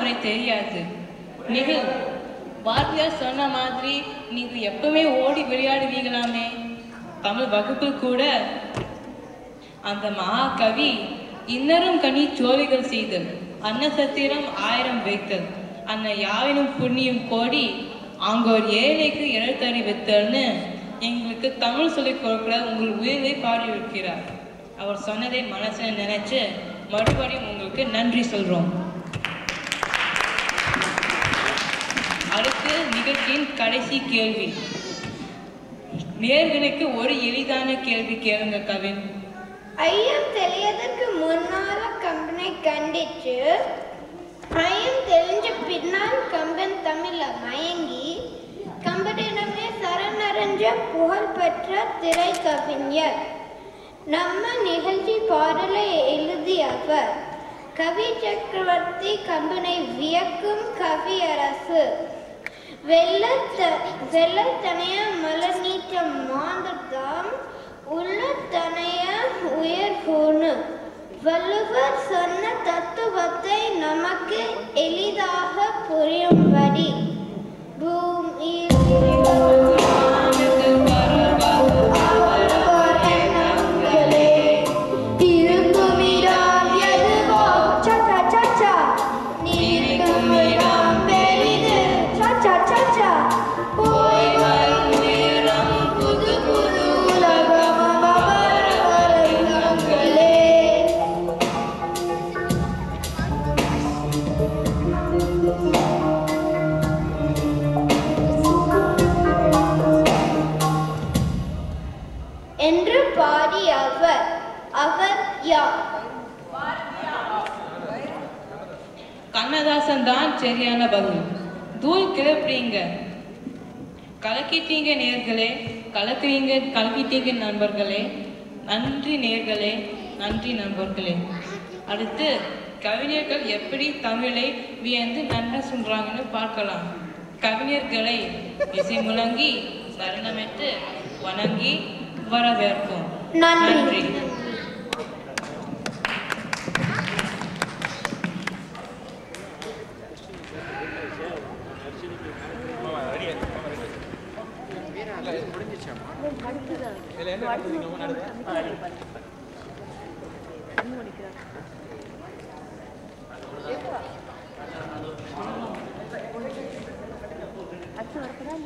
அவனுக்கு தெரியாது. நிகில், பாரதியார் சொன்ன மாதிரி நீங்க எப்பவுமே ஓடி விளையாடுவீங்களாமே. தமிழ் வகுப்பில் கூட அந்த மகாகவி இன்னரும் கனி சோழிகள் செய்தல், அன்னசத்திரம் 1000 வைத்தல், அன்ன யாவினும் புண்ணியம் கோடி அங்கோர் ஏழைக்கு எழுத்தறி வைத்தல்னு எங்களுக்கு தமிழ் சொல்லிக் கொடுக்கிற உங்கள் உயிரை பாடி இருக்கிறார். அவர் சொன்னதை மனசுல நினைச்சு மறுபடியும் உங்களுக்கு நன்றி சொல்றோம். அடுத்து நிகழ்ச்சியின் கடைசி கேள்வி. நேர்களுக்கு ஒரு எளிதான கேள்வி கேளுங்க கவின். ஐயம் தெளியதற்கு முன்னால கம்பனை கண்டிச்சு ஐயம் தெரிஞ்ச பின்னால் கம்பன் தமிழ மயங்கி கம்பனிடமே சரணடைஞ்ச புகழ்பெற்ற திரை கவிஞர். நம்ம நிகழ்ச்சி பாடலை எழுதியவர் கவி சக்கரவர்த்தி, கம்பனை வியக்கும் கவியரசு. வெள்ளத்தனைய மலர் நீச்ச மாந்தர்தாம் உள்ளத்தனைய உயர் போனு. வள்ளுவர் சொன்ன தத்துவத்தை நமக்கு எளிதாக புரியும்படி பூமியில் என்று பாடியவர். அவர் யார்? கண்ணதாசன் தான் சரியான பதில். தூள் கிளப்புறீங்க, கலக்கிட்டீங்க நேர்களே, கலக்கிட்டீங்க நண்பர்களே. நன்றி நேர்களே, நன்றி நண்பர்களே. அடுத்து கவிஞர்கள் எப்படி தமிழை வியந்து நன்றி சொல்றாங்கன்னு பார்க்கலாம். கவிஞர்களை இசை முழங்கி சரணமிட்டு வணங்கி வரவேற்போம். நன்றி. அடுத்து வரப்பதான்